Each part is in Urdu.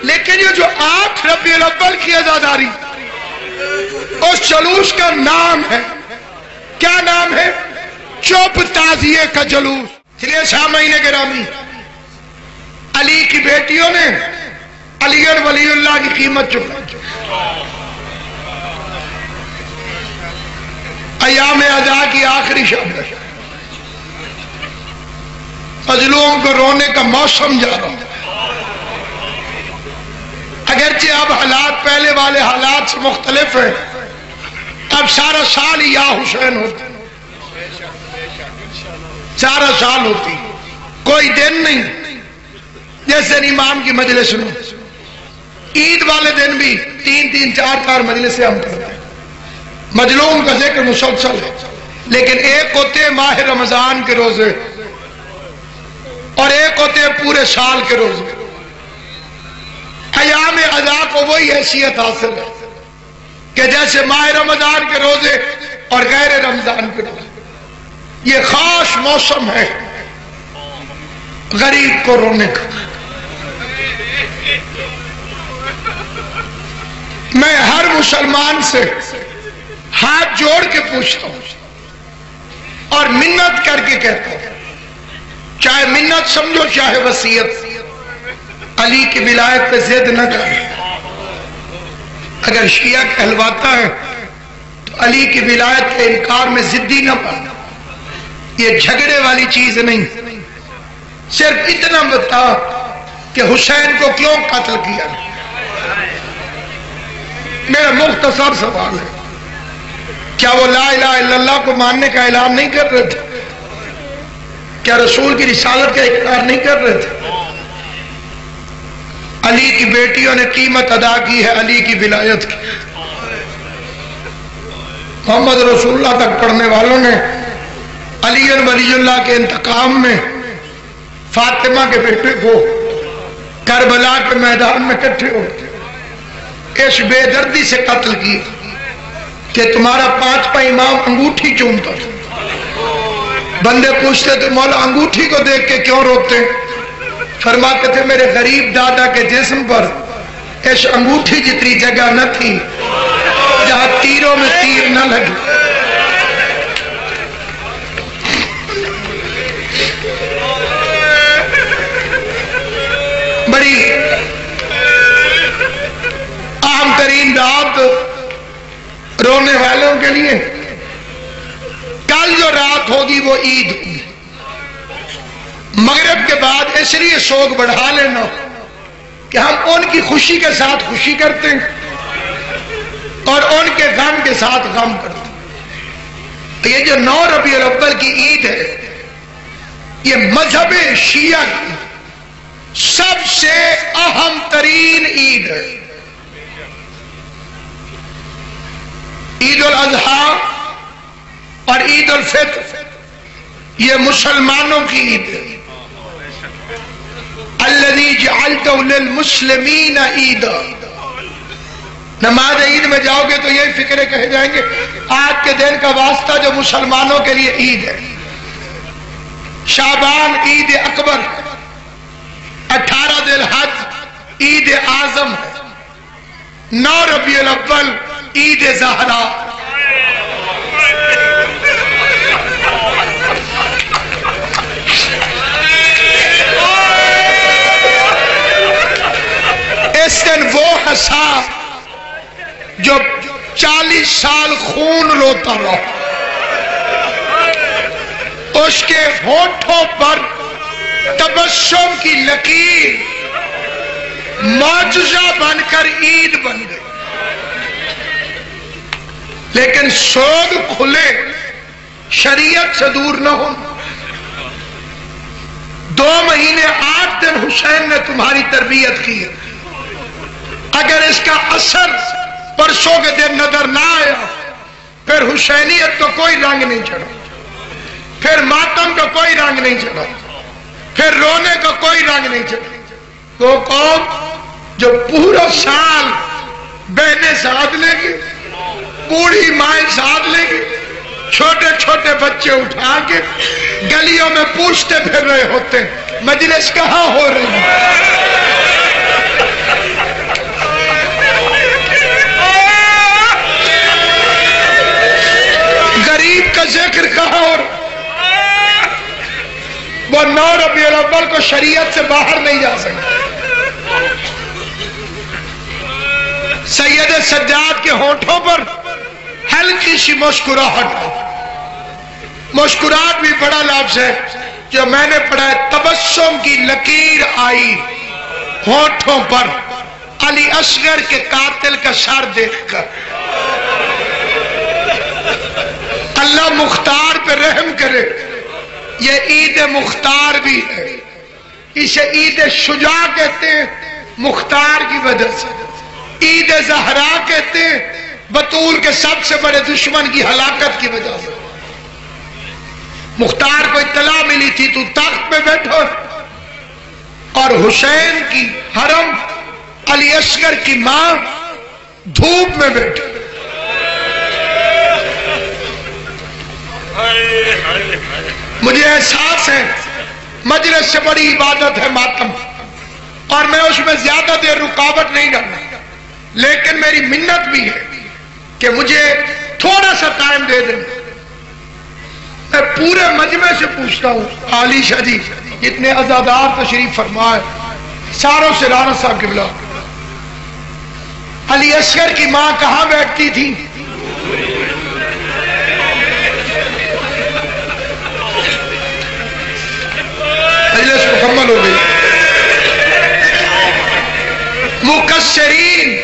لیکن یہ جو 8 ربیع الاول کی عزاداری اس جلوس کا نام ہے، کیا نام ہے؟ چپ تعزیے کا جلوس۔ اس لیے سامعین گرامی، علی کی بیٹیوں نے علی ولی اللہ کی قیمت چکائی۔ ایام عزا کی آخری شب، مظلوم کو رونے کا موسم جا رہا ہے۔ اگرچہ اب حالات پہلے والے حالات سے مختلف ہیں، اب سارا سال ہی یا حسین ہوتا، سارا سال ہوتی، کوئی دن نہیں۔ جیسے امام کی مجلس میں عید والے دن بھی 3 4 مجلسیں ہم کرتے ہیں، مظلوم کا ذکر مسلسل ہے، لیکن ایک ہوتے ماہ رمضان کے روزے اور ایک ہوتے پورے سال کے روزے۔ ایام عزا کو وہی حیثیت حاصل ہے کہ جیسے ماہ رمضان کے روزے اور غیر رمضان کے روزے، یہ خاص موسم ہے غریب کو رونے کا۔ میں ہر مسلمان سے ہاتھ جوڑ کے پوچھتا ہوں اور منت کر کے کہتا ہوں، چاہے منت سمجھو چاہے وصیت، علی کی ولایت پہ ضد نہ کریں۔ اگر شیعہ کہلواتا ہے تو علی کی ولایت کے انکار میں ضدی نہ پڑنا، یہ جھگڑے والی چیز نہیں، صرف اتنا بتا کہ حسین کو کیوں قتل کیا۔ میرا مختصر سوال ہے، کیا وہ لا الہ الا اللہ کو ماننے کا اعلان نہیں کر رہے تھے؟ کیا رسول کی رسالت کا اقرار نہیں کر رہے تھے؟ علی کی بیٹیوں نے قیمت ادا کی ہے علی کی ولایت کی۔ محمد رسول اللہ تک پڑھنے والوں نے علی ولی اللہ کے انتقام میں فاطمہ کے بیٹے کو کربلا کے میدان میں اکٹھے ہو اس بے دردی سے قتل کی کہ تمہارا 5واں امام انگوٹھی چومتا تھا۔ بندے پوچھتے تھے مولا انگوٹھی کو دیکھ کے کیوں روتے؟ فرماتے تھے میرے غریب دادا کے جسم پر اس انگوٹھی جتنی جگہ نہ تھی جہاں تیروں میں تیر نہ لگے۔ بڑی اہم ترین رات رونے والوں کے لیے کل جو رات ہوگی وہ عید ہوگی۔ مغرب کے بعد اس لیے سوگ بڑھا لینا کہ ہم ان کی خوشی کے ساتھ خوشی کرتے ہیں اور ان کے غم کے ساتھ غم کرتے ہیں۔ یہ جو 9 ربیع الاول کی عید ہے یہ مذہب شیعہ کی سب سے اہم ترین عید ہے۔ عید الاضحیٰ اور عید الفطر یہ مسلمانوں کی عید ہے۔ الذی جعلتہ للمسلمین عیدا، نماز عید میں جاؤ گے تو یہی فکرے کہے جائیں گے آج کے دن کا واسطہ جو مسلمانوں کے لیے عید ہے۔ شعبان عید اکبر، 18 ذی الحج عید اعظم ہے، 9 ربیع الاول عید زہرا۔ اس دن وہ ہنسا جو 40 سال خون روتا رہا، اس کے ہونٹوں پر تبسم کی لکیر معجزہ بن کر عید بن گئی۔ لیکن سوگ کھلے شریعت سے دور نہ ہو۔ 2 مہینے 8 دن حسین نے تمہاری تربیت کی ہے، اگر اس کا اثر پرسوں کے دن نظر نہ آیا پھر حسینیت تو کوئی رنگ نہیں چڑھا، پھر ماتم کا کوئی رنگ نہیں چڑھا، پھر رونے کا کوئی رنگ نہیں چڑھا۔ وہ قوم جو پورا سال بہنیں ساتھ لے گی، بوڑھی مائیں ساتھ لے گی، چھوٹے چھوٹے بچے اٹھا کے گلیوں میں پوچھتے پھر رہے ہوتے مجلس کہاں ہو رہی ہے۔ سے باہر نہیں جا سکتے۔ سید سجاد کے ہونٹوں پر ہلکی سی مسکراہٹ، مسکراہٹ بھی بڑا لفظ ہے جو میں نے پڑھا ہے، تبسم کی لکیر آئی ہونٹوں پر علی اصغر کے قاتل کا سر دیکھ کر۔ اللہ مختار پہ رحم کرے، یہ عید مختار بھی ہے، اسے عید شجاع کہتے ہیں مختار کی وجہ سے، عید زہرا کہتے ہیں بطول کے سب سے بڑے دشمن کی ہلاکت کی وجہ سے۔ مختار کو اطلاع ملی تھی تو تخت پہ بیٹھو، اور حسین کی حرم علی اصغر کی ماں دھوپ میں بیٹھی۔ مجھے احساس ہے مجلس سے بڑی عبادت ہے ماتم، اور میں اس میں زیادہ دیر رکاوٹ نہیں کرنا، لیکن میری منت بھی ہے کہ مجھے تھوڑا سا ٹائم دے دیں۔ میں پورے مجمع سے پوچھتا ہوں، عالی شاہ جی جتنے عزادار تشریف فرمائے، ساروں سے رانا صاحب قبلہ، علی اصغر کی ماں کہاں بیٹھتی تھی؟ مجلس مکمل ہو گئی۔ مکسرین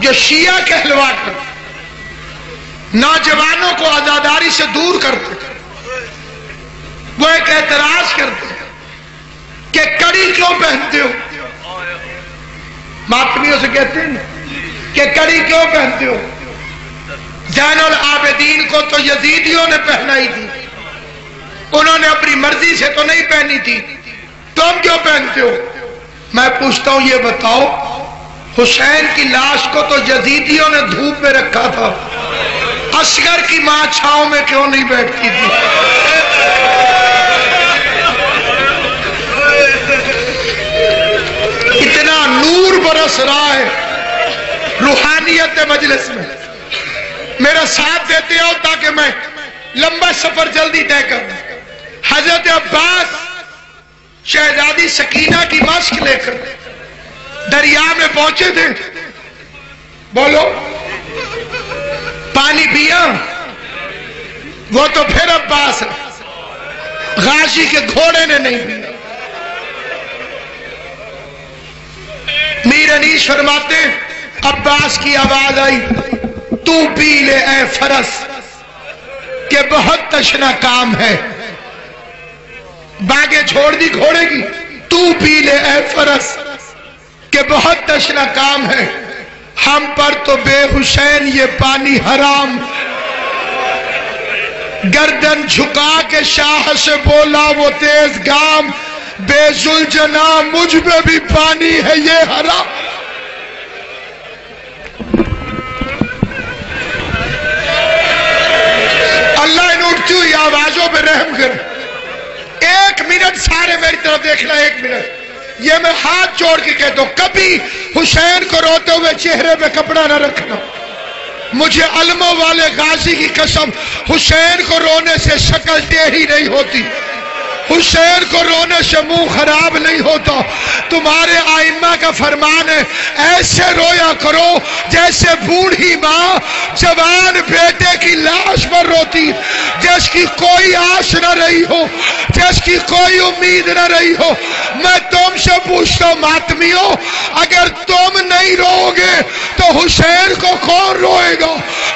جو شیعہ کہلوا کر نوجوانوں کو عزاداری سے دور کرتے، وہ ایک اعتراض کرتے کہ کڑی کیوں پہنتے ہو؟ ماتمیوں سے کہتے ہیں کہ کڑی کیوں پہنتے ہو؟ زین العابدین کو تو یزیدیوں نے پہنائی تھی، انہوں نے اپنی مرضی سے تو نہیں پہنی تھی، تم کیوں پہنتے ہو؟ میں پوچھتا ہوں یہ بتاؤ، حسین کی لاش کو تو یزیدیوں نے دھوپ میں رکھا تھا، اصغر کی ماں چھاؤں میں کیوں نہیں بیٹھتی تھی؟ اتنا نور برس رہا ہے روحانیت مجلس میں، میرا ساتھ دیتے ہو تاکہ میں لمبا سفر جلدی طے کروں۔ حضرت عباس شہزادی سکینہ کی مشق لے کر دریا میں پہنچے تھے، بولو پانی پیا؟ وہ تو پھر عباس ہے، غازی کے گھوڑے نے نہیں پیا۔ میر انیس فرماتے عباس کی آواز آئی، تو پی لے اے فرس کہ بہت تشنا کام ہے۔ باغیں چھوڑ دی گھوڑے کی، تو پی لے اے فرس کہ بہت تشنا کام ہے، ہم پر تو بے حسین یہ پانی حرام۔ گردن جھکا کے شاہ سے بولا وہ تیز گام، بے ذوالجنا مجھ میں بھی پانی ہے یہ حرام۔ اللہ ان اٹھتی ہوئی آوازوں پہ رحم کر۔ ایک منٹ سارے میری طرف دیکھنا، ایک منٹ، یہ میں ہاتھ جوڑ کے کہتا ہوں، کبھی حسین کو روتے ہوئے چہرے پہ کپڑا نہ رکھنا۔ مجھے علموں والے غازی کی قسم، حسین کو رونے سے شکل ٹیڑھی نہیں ہوتی، حسین کو رونے سے منہ خراب نہیں ہوتا۔ تمہارے ائمہ کا فرمان ہے، ایسے رویا کرو جیسے بوڑھی ماں جوان بیٹے کی لاش پر روتی، جس کی کوئی آس نہ رہی ہو، جس کی کوئی امید نہ رہی ہو۔ میں تم سے پوچھتا ہوں ماتمیوں، اگر تم نہیں رو گے تو حسین کو کون روئے گا؟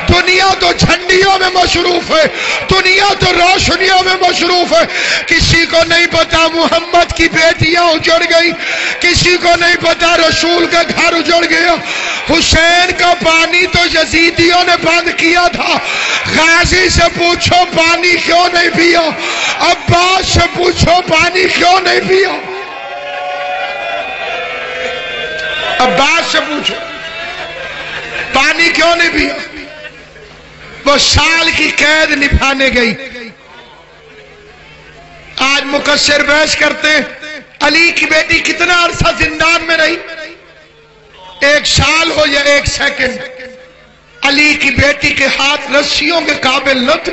دنیا تو جھنڈیوں میں مصروف ہے، دنیا تو روشنیوں میں مصروف ہے۔ کسی کو نہیں پتا محمد کی بیٹیاں اجڑ گئی، کسی کو نہیں پتا رسول کا گھر اجڑ گیا۔ حسین کا پانی تو یزیدیوں نے بند کیا تھا۔ غازی سے پوچھو پانی کیوں نہیں پیا، عباس سے پوچھو پانی کیوں نہیں پیا، عباس سے پوچھو پانی کیوں نہیں پیا۔ وہ سال کی قید نبھانے گئی۔ آج مکسر بحث کرتے ہیں علی کی بیٹی کتنا عرصہ زندان میں رہی، 1 سال ہو یا 1 سیکنڈ، علی کی بیٹی کے ہاتھ رسیوں کے قابل نہ تھے۔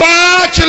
5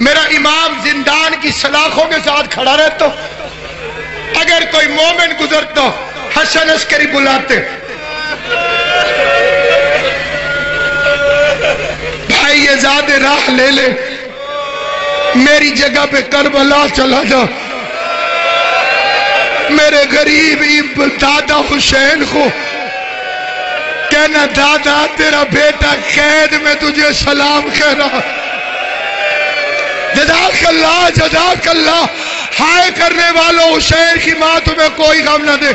میرا امام زندان کی سلاخوں کے ساتھ کھڑا رہتا، اگر کوئی مومن گزرتا حسن عسکری بلاتے، بھائی یہ زیادہ راہ لے لے، میری جگہ پہ کربلا چلا جا، میرے غریب دادا حسین کو کہنا دادا تیرا بیٹا قید میں تجھے سلام کہہ رہا، جزاک اللہ جزاک اللہ، ہائے کرنے والوں حسین کی ماں تمہیں کوئی غم نہ دے۔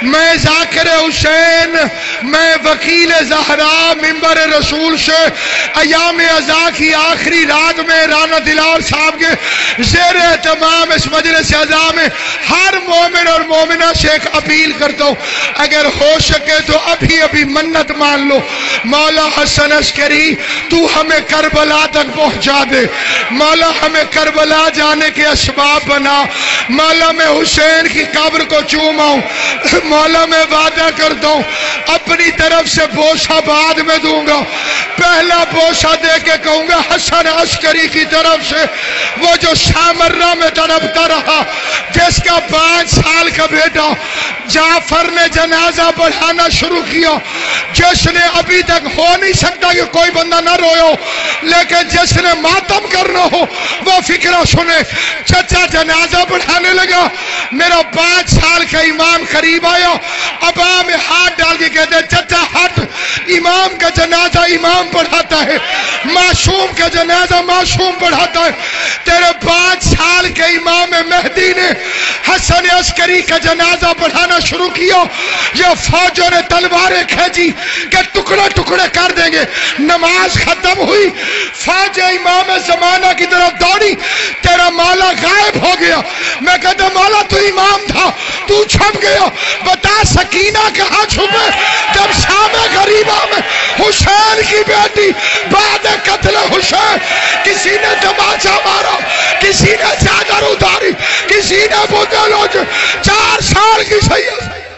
میں ذاکر حسین، میں وکیل زہرا، منبر رسول سے ایام ازاں کی آخری رات میں رانا دلال صاحب کے زیر اہتمام اس مجلس اعزاز میں ہر مومن اور مومنہ سے ایک اپیل کرتا ہوں، اگر ہو سکے تو ابھی منت مان لو، مولا حسن عسکری تو ہمیں کربلا تک پہنچا دے، مولا ہمیں کربلا جانے کے اسباب بنا، مولا میں حسین کی قبر کو چوماؤں، مولا میں وعدہ کرتا ہوں اپنی طرف سے بوسہ بعد میں دوں گا، پہلا بوسہ دے کے کہوں گا حسن عسکری کی طرف سے، وہ جو سامرہ میں تڑپتا رہا، جس کا 5 سال کا بیٹا جعفر نے جنازہ پڑھانا شروع کیا، جس نے ابھی تک ہو نہیں سکتا کہ کوئی بندہ نہ روئے، لیکن جس نے ماتم کرنا ہو وہ فکرہ سنے، چچا جنازہ پڑھانے لگا، میرا 5 سال کا امام قریب آیا، ابا میں ہاتھ ڈال کے کہتے چچا ہٹ، امام کا جنازہ امام پڑھاتا ہے، معصوم کا جنازہ معصوم پڑھاتا ہے، تیرے 5 سال کے امام مہدی نے حسن عسکری کا جنازہ پڑھانا شروع کیا، یہ فوجوں نے تلواریں کھینچی کہ ٹکڑے ٹکڑے کر دیں گے، نماز ختم ہوئی، فوج امام زمانہ کی طرف دوڑی، تیرا مولا غائب ہو گیا، میں کہتا مولا تو امام تھا تو چھپ گیا، بتا سکینہ کہاں چھپے، جب شام غریبہ میں حسین کی بیٹی بعد قتل حسین کسی نے تماچا مارا، کسی نے چادر اتاری، کسی نے بوتل 4 سال کی سید